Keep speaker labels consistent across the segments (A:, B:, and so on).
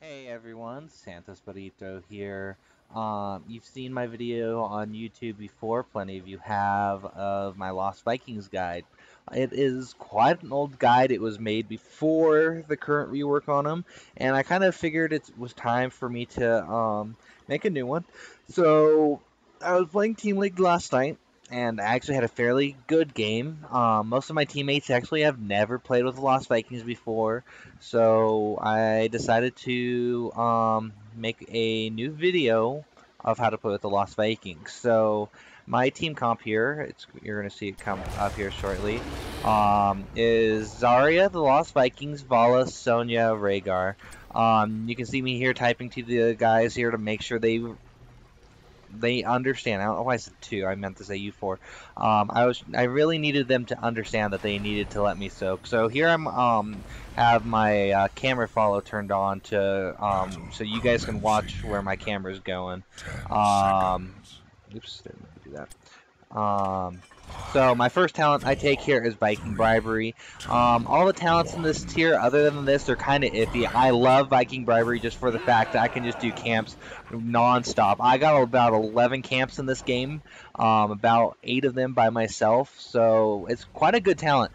A: Hey everyone, Santos Burrito here. You've seen my video on YouTube before, plenty of you have, of my Lost Vikings guide. It is quite an old guide. It was made before the current rework on them, and I kind of figured it was time for me to make a new one. So I was playing Team League last night, and I actually had a fairly good game. Most of my teammates actually have never played with the Lost Vikings before. So I decided to make a new video of how to play with the Lost Vikings. So my team comp here, you're going to see it come up here shortly, is Zarya, the Lost Vikings, Vala, Sonya, Rhaegar. You can see me here typing to the guys here to make sure they understand. I don't know why I said two. I meant to say you four. I really needed them to understand that they needed to let me soak. So here I'm have my camera follow turned on to so you guys can watch where my camera's going. Oops, didn't do that. So my first talent I take here is Viking Bribery. All the talents in this tier, other than this, they're kind of iffy. I love Viking Bribery just for the fact that I can just do camps non-stop. I got about 11 camps in this game, about 8 of them by myself, so it's quite a good talent.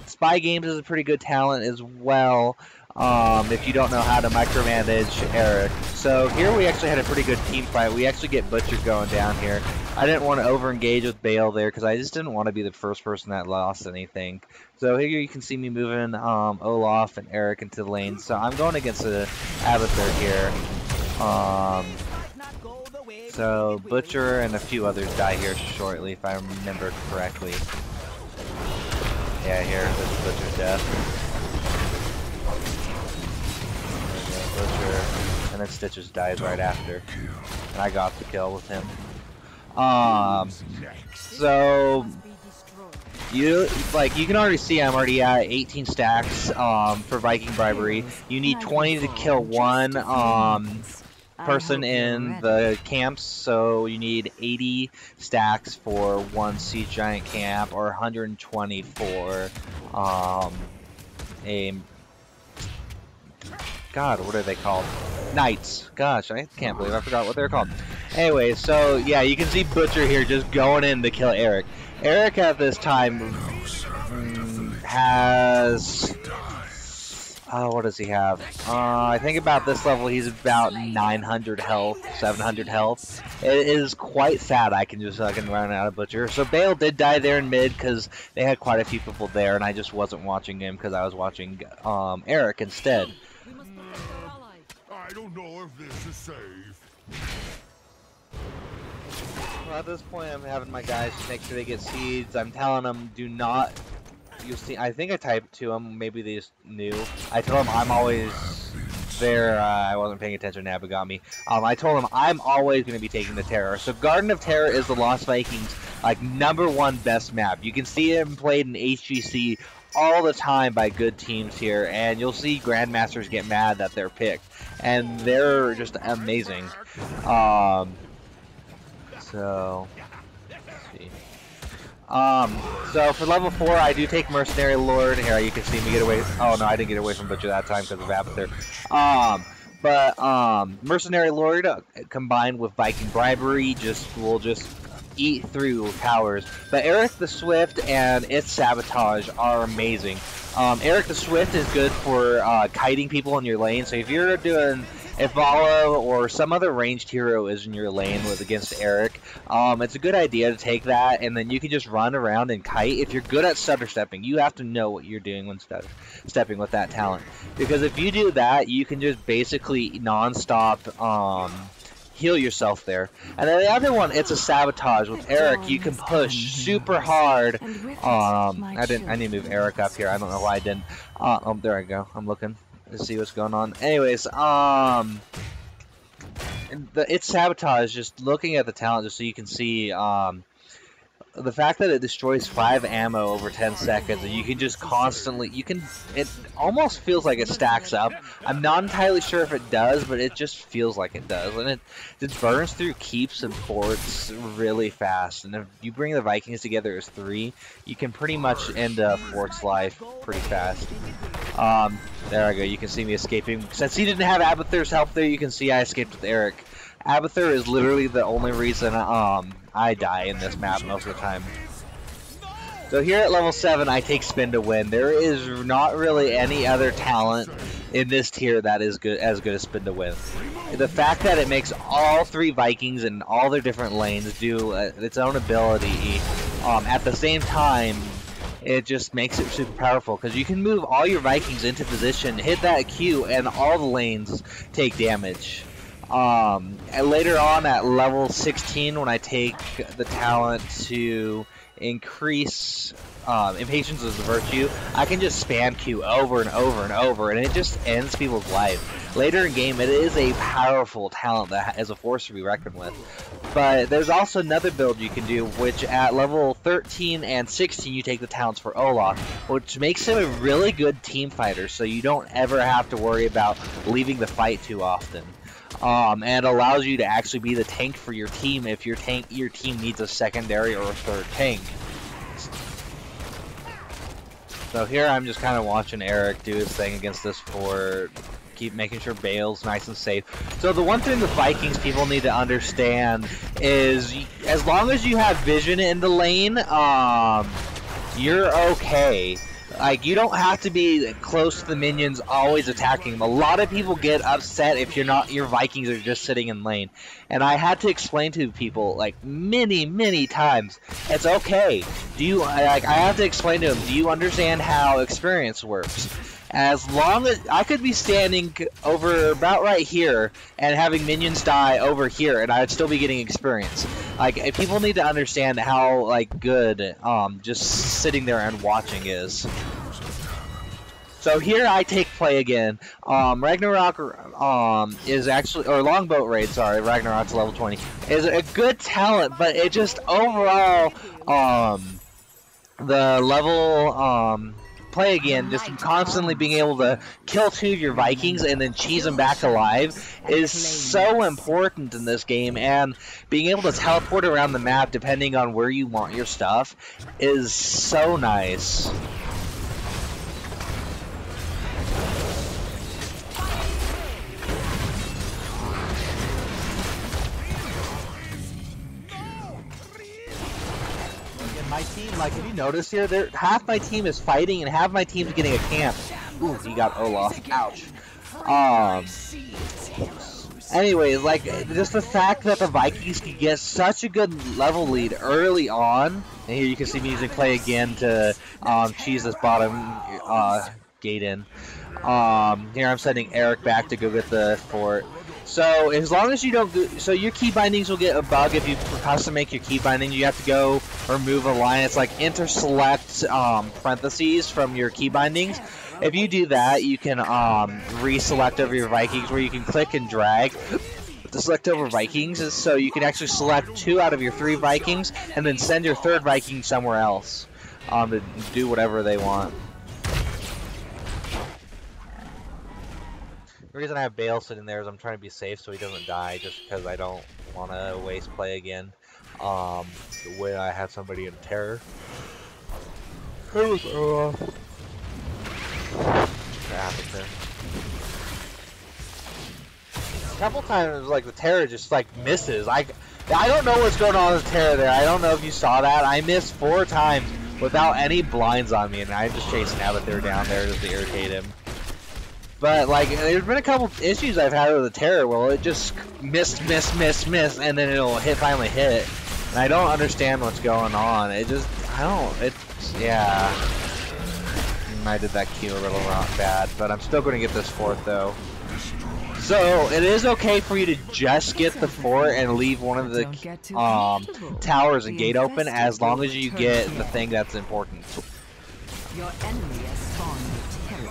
A: Spy Games is a pretty good talent as well. If you don't know how to micromanage Eric. So here we actually had a pretty good team fight. We actually get Butcher going down here. I didn't want to over-engage with Bale there because I just didn't want to be the first person that lost anything. So here you can see me moving Olaf and Eric into the lane. So I'm going against the Abathur here. So Butcher and a few others die here shortly if I remember correctly. Yeah, here, this is Butcher's death. Butcher, and then Stitches dies right after, and I got the kill with him. So you can already see I'm already at 18 stacks for Viking Bribery. You need 20 to kill one person in the camps, so you need 80 stacks for one Siege Giant camp, or 120 for a God, what are they called? Knights. Gosh, I can't believe I forgot what they're called. Anyway, so yeah, you can see Butcher here just going in to kill Eric. Eric at this time has... what does he have? I think about this level he's about 900 health, 700 health. It is quite sad I can run out of Butcher. So Bale did die there in mid because they had quite a few people there, and I just wasn't watching him because I was watching Eric instead.
B: I don't know if this is safe.
A: Well, at this point, I'm having my guys make sure they get seeds. I'm telling them, do not. You see, I think I typed to them. Maybe they just knew. I told them I'm always there. I wasn't paying attention. Naba got me. I told them I'm always going to be taking the Terror. So Garden of Terror is the Lost Vikings #1 best map. You can see it played in HGC all the time by good teams here, and you'll see Grandmasters get mad that they're picked, and they're just amazing. So let's see. So for level 4, I do take Mercenary Lord. Here you can see me get away. Oh no, I didn't get away from Butcher that time because of Abathur. Mercenary Lord combined with Viking Bribery will just eat through towers. But Eric the Swift and its Sabotage are amazing. Eric the Swift is good for kiting people in your lane. So if you're doing, if Vala or some other ranged hero is in your lane against Eric, it's a good idea to take that, and then you can just run around and kite. If you're good at stutter stepping, you have to know what you're doing when stutter stepping with that talent. Because if you do that, you can just basically non-stop heal yourself there. And then the other one, it's a Sabotage. With Eric, you can push super hard. I need to move Eric up here. I don't know why I didn't. Oh, there I go. I'm looking to see what's going on. Anyways, it's Sabotage. Just looking at the talent, just so you can see, the fact that it destroys 5 ammo over 10 seconds, and you can just constantly, it almost feels like it stacks up. I'm not entirely sure if it does, but it just feels like it does. And it just burns through keeps and forts really fast. And if you bring the Vikings together as 3, you can pretty much end a fort's life pretty fast. There I go. You can see me escaping. Since he didn't have Abathur's help there, you can see I escaped with Eric. Abathur is literally the only reason I die in this map most of the time. So here at level 7, I take Spin to win. There is not really any other talent in this tier that is as good as Spin to win. The fact that it makes all 3 Vikings and all their different lanes do its own ability, at the same time, it just makes it super powerful because you can move all your Vikings into position, hit that Q, and all the lanes take damage. And later on at level 16, when I take the talent to increase impatience is a virtue, I can just spam Q over and over and over, and it just ends people's life. Later in game, it is a powerful talent that is a force to be reckoned with. But there's also another build you can do, which at level 13 and 16 you take the talents for Olaf, which makes him a really good team fighter, so you don't ever have to worry about leaving the fight too often. And allows you to actually be the tank for your team if your team needs a secondary or a third tank. So here I'm just kind of watching Eric do his thing against this fort, keep making sure Bale's nice and safe. So the one thing the Vikings people need to understand is as long as you have vision in the lane, you're okay. Like, you don't have to be close to the minions always attacking them. A lot of people get upset if your Vikings are just sitting in lane. And I had to explain to people, like, many times, it's okay. I have to explain to them, do you understand how experience works? As long as I could be standing over about right here and having minions die over here, and I'd still be getting experience. Like, people need to understand how good just sitting there and watching is. So here I take play again. Ragnarok is actually, or Longboat Raid, sorry, Ragnarok's level 20, is a good talent, but it just overall the level play again, just constantly being able to kill 2 of your Vikings and then cheese them back alive is so important in this game, and being able to teleport around the map depending on where you want your stuff is so nice. My team, if you notice here, half my team is fighting and half my team's getting a camp. Ooh, he got Olaf. Ouch. Anyways, just the fact that the Vikings could get such a good level lead early on, and here you can see me using play again to cheese this bottom gate in. Here I'm sending Eric back to go get the fort. So as long as you don't, so your key bindings will get a bug if you custom make your key binding. You have to go remove a line. It's like interselect parentheses from your key bindings. If you do that, you can reselect over your Vikings, where you can click and drag to select over Vikings. So you can actually select 2 out of your 3 Vikings and then send your 3rd Viking somewhere else to do whatever they want. The reason I have Bale sitting there is I'm trying to be safe so he doesn't die, just because I don't want to waste play again. The way I had somebody in terror. It was that happened there. A couple times, the terror just misses. I don't know what's going on with terror there. I don't know if you saw that. I missed 4 times without any blinds on me, and I'm just chasing Abathur down there just to irritate him. But there's been a couple issues I've had with the terror. Well, it just miss, and then it'll finally hit. And I don't understand what's going on. Yeah. I did that Q a little bad, but I'm still going to get this fort though. So it is okay for you to just get the fort and leave one of the towers and gate open, as long as you get the thing that's important.
C: Your enemy has spawned terror.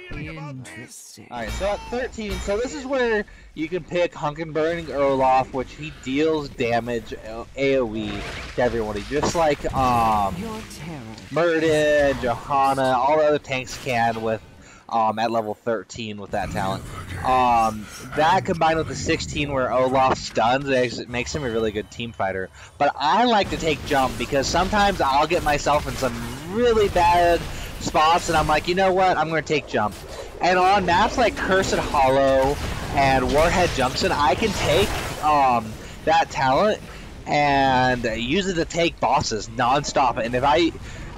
C: Interesting.
A: Alright, so at 13, so this is where you can pick Hunkenberg or Olaf, which he deals damage AoE to everybody, just like Murden, Johanna, all the other tanks can with at level 13 with that talent. That combined with the 16 where Olaf stuns, it makes him a really good team fighter. But I like to take jump because sometimes I'll get myself in some really bad spots, and I'm like, you know what? I'm going to take jump. And on maps like Cursed Hollow and Warhead Junction, I can take that talent and use it to take bosses nonstop. And if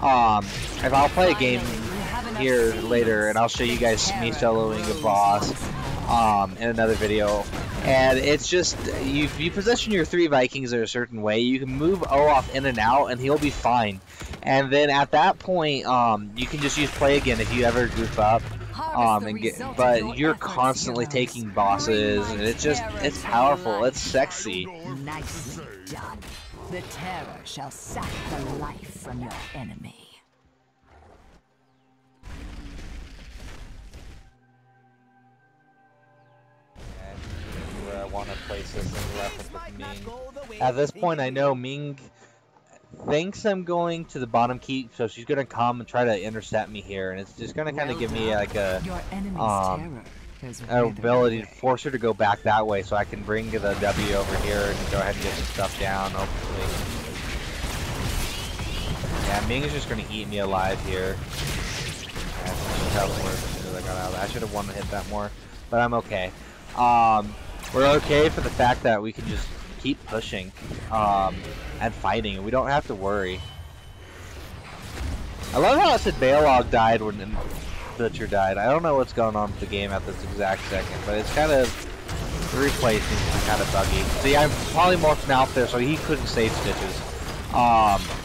A: I'll play a game here later, and I'll show you guys me soloing a boss in another video. And it's just, you position your 3 Vikings in a certain way, you can move Olaf in and out, and he'll be fine. And then at that point, you can just use play again if you ever goof up. But you're constantly taking bosses, and it's powerful, it's sexy.
C: Nicely done. The terror shall sap the life from your enemy.
A: Where I want to place this in reference with Ming. At this point, I know Ming thinks I'm going to the bottom keep, so she's gonna come and try to intercept me here, and it's just gonna kind of give me like a ability to force her to go back that way, so I can bring the W over here and go ahead and get some stuff down. Hopefully, yeah, Ming is just gonna eat me alive here. I should have wanted to hit that more, but I'm okay. We're okay for the fact that we can just keep pushing and fighting, and we don't have to worry. I love how it said Balog died when Butcher died. I don't know what's going on with the game at this exact second, but it's kind of, the replay seems to be kind of buggy. See, I'm polymorphing out there, so he couldn't save Stitches.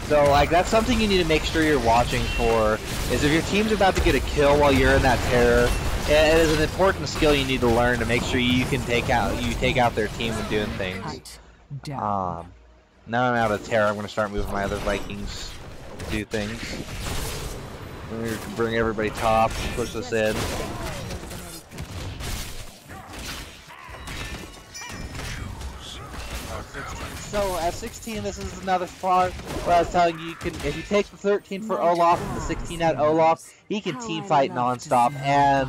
A: So like that's something you need to make sure you're watching for, is if your team's about to get a kill while you're in that terror, it is an important skill you need to learn to make sure you can take out their team when doing things. Now I'm out of terror, I'm gonna start moving my other Vikings to do things. We can bring everybody top and push this in. So at 16, this is another part where I was telling you, if you take the 13 for Olaf and the 16 at Olaf, he can team fight non-stop. And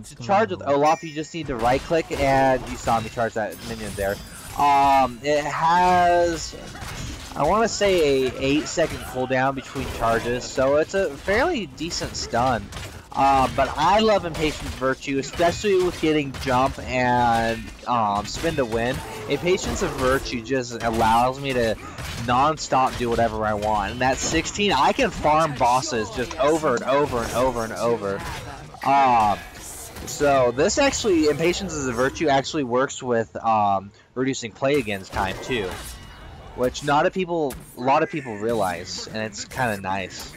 A: to charge with Olaf, you just need to right click, and you saw me charge that minion there. It has, I want to say, a 8-second cooldown between charges, so it's a fairly decent stun. But I love Impatient Virtue, especially with getting jump and spin to win. Impatience of Virtue just allows me to non-stop do whatever I want. And that 16, I can farm bosses just over and over and over and over. So this actually, Impatience as a Virtue actually works with reducing play against time too, which a lot of people realize, and it's kind of nice.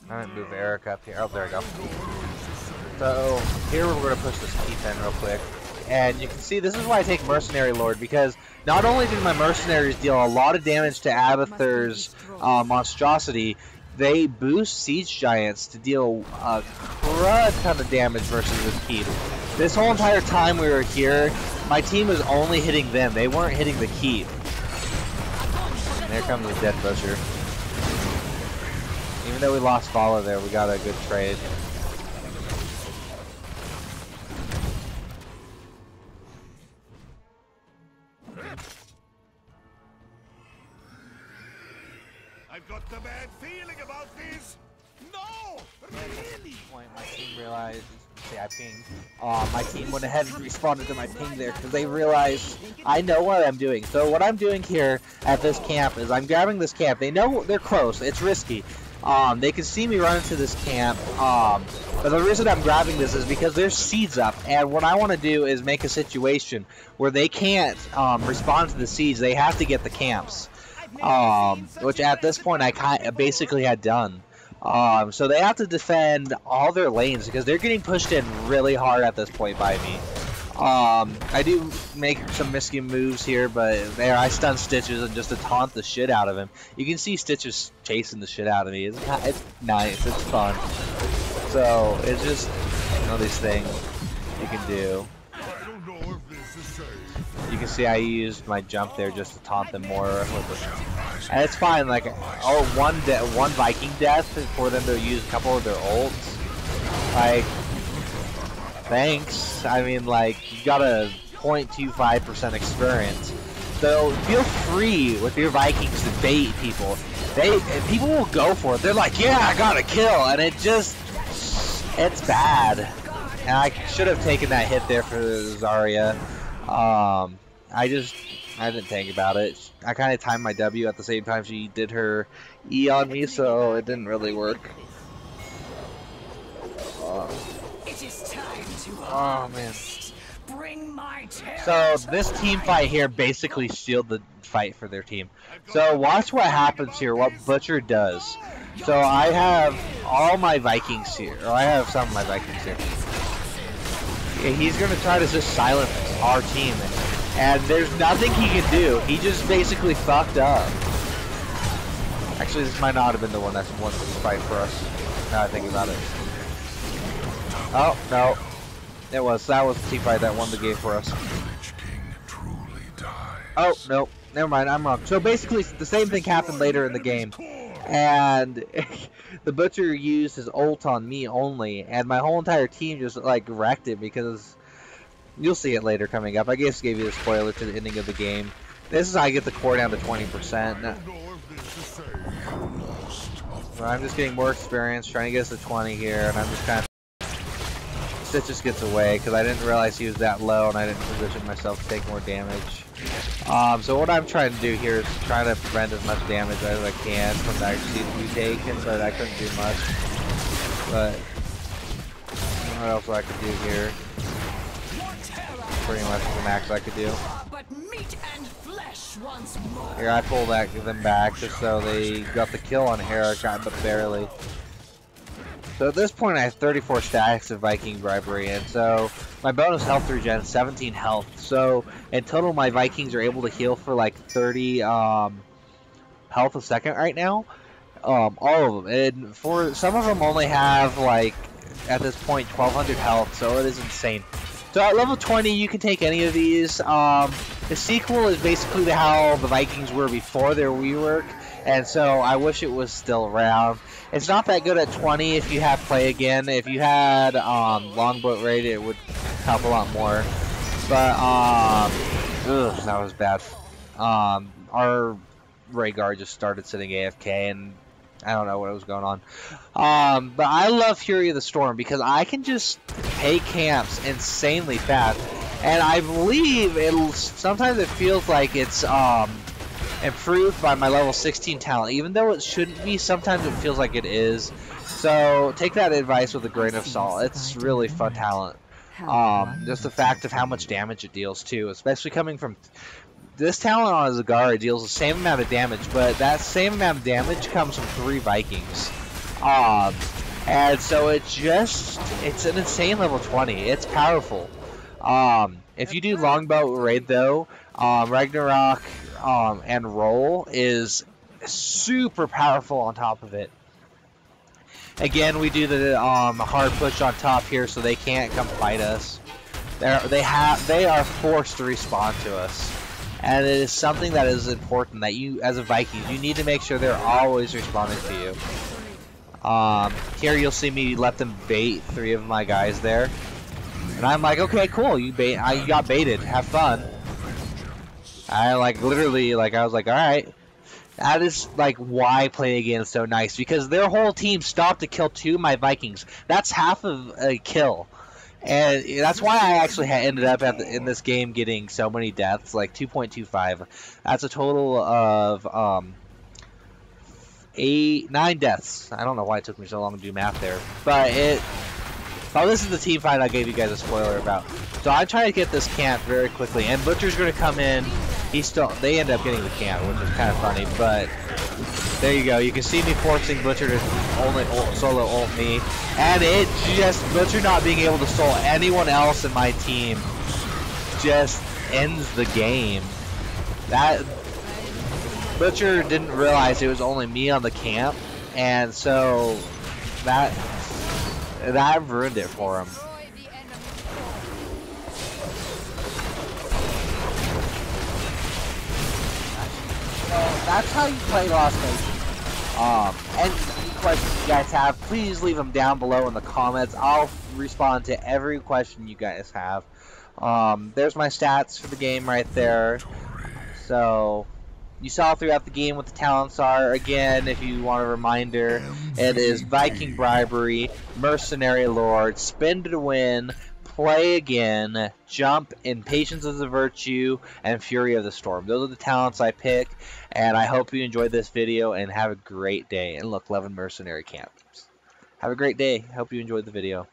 A: I'm gonna move Eric up here. Oh, there we go. So here we're gonna push this keep in real quick, and you can see this is why I take Mercenary Lord, because not only do my mercenaries deal a lot of damage to Abathur's monstrosity, they boost siege giants to deal a crud ton of damage versus this keep. This whole entire time we were here, my team was only hitting them. They weren't hitting the keep. And there comes the dead butcher. Even though we lost follow there, we got a good trade.
B: I've got the bad feeling about this. No, really.
A: My team realized, see, I pinged. My team went ahead and responded to my ping there because they realized I know what I'm doing. So what I'm doing here at this camp is I'm grabbing this camp. They know they're close. It's risky. They can see me run into this camp, but the reason I'm grabbing this is because there's seeds up, and what I want to do is make a situation where they can't respond to the seeds. They have to get the camps, which at this point I basically had done. So they have to defend all their lanes because they're getting pushed in really hard at this point by me. I do make some risky moves here, but there I stun Stitches and just to taunt the shit out of him. You can see Stitches chasing the shit out of me. It's nice, it's fun. So it's just these things you can do.
B: I don't know if this is safe.
A: You can see I used my jump there just to taunt them more. And it's fine, like, one Viking death for them to use a couple of their ults. Like, thanks. I mean, like, you got a 0.25% experience. So feel free with your Vikings to bait people. people will go for it. They're like, yeah, I got a kill, and it's bad. And I should have taken that hit there for Zarya. I didn't think about it. I kind of timed my W at the same time she did her E on me, so it didn't really work. Oh man. So this team fight here basically sealed the fight for their team. So watch what happens here, what Butcher does. So I have all my Vikings here, or I have some of my Vikings here. Yeah, he's going to try to just silence our team, and there's nothing he can do. He just basically fucked up. Actually, this might not have been the one that won this fight for us, now I think about it. Oh, no. That was the team fight that won the game for us. Oh, no. Never mind, I'm wrong. So basically, the same thing happened later in the game. And the Butcher used his ult on me only, and my whole entire team just, like, wrecked it because... You'll see it later coming up. I guess gave you the spoiler to the ending of the game. This is how I get the core down to 20%. So I'm just getting more experience, trying to get us to 20 here, and I'm just kind of... Stitch just gets away, because I didn't realize he was that low, and I didn't position myself to take more damage. So what I'm trying to do here is try to prevent as much damage as I can from the XP we take, but I couldn't do much. But what else I could do here? Pretty much the max I could do. Here I pull them back just so they got the kill on Hera, but barely. So at this point I have 34 stacks of Viking bribery, and so my bonus health regen is 17 health. So in total my Vikings are able to heal for like 30 health a second right now. All of them. And for some of them only have like at this point 1200 health, so it is insane. So at level 20 you can take any of these. The sequel is basically how the Vikings were before their rework, and so I wish it was still around. It's not that good at 20 if you have play again. If you had longboat raid, it would help a lot more. But ugh, that was bad. Our Rhaegar just started sitting AFK, and I don't know what was going on. But I love Fury of the Storm because I can just take camps insanely fast, and I believe sometimes it feels like it's improved by my level 16 talent, even though it shouldn't be. Sometimes it feels like it is. So take that advice with a grain of salt. It's really fun talent. Just the fact of how much damage it deals too, especially coming from this talent on Zagara deals the same amount of damage, but that same amount of damage comes from 3 Vikings. And so it's an insane level 20. It's powerful. If you do longbow raid though, Ragnarok and roll is super powerful on top of it. Again, we do the hard push on top here, so they can't come fight us. They are forced to respond to us, and it is something that is important that you, as a Viking, you need to make sure they're always responding to you. Here you'll see me let them bait 3 of my guys there, and I'm like, okay, cool, you got baited, have fun. I like literally like I was like, all right. That is like why playing again is so nice, because their whole team stopped to kill 2 of my Vikings. That's half of a kill, and that's why I actually ended up in this game getting so many deaths, like 2.25. That's a total of 9 deaths. I don't know why it took me so long to do math there, but oh, this is the team fight I gave you guys a spoiler about. So I'm trying to get this camp very quickly, and Butcher's going to come in. They end up getting the camp, which is kind of funny, but there you go. You can see me forcing Butcher to only solo ult me, and it just, Butcher not being able to solo anyone else in my team just ends the game. That Butcher didn't realize it was only me on the camp, and so that ruined it for him. So that's how you play Lost Nations. Any questions you guys have, please leave them down below in the comments. I'll respond to every question you guys have. There's my stats for the game right there. So you saw throughout the game what the talents are. Again, if you want a reminder, it is Viking Bribery, Mercenary Lord, Spin to Win, Play Again, Jump, Impatience is a Virtue, and Fury of the Storm. Those are the talents I pick, and I hope you enjoyed this video and have a great day. And look, 11 Mercenary Camps. Have a great day. Hope you enjoyed the video.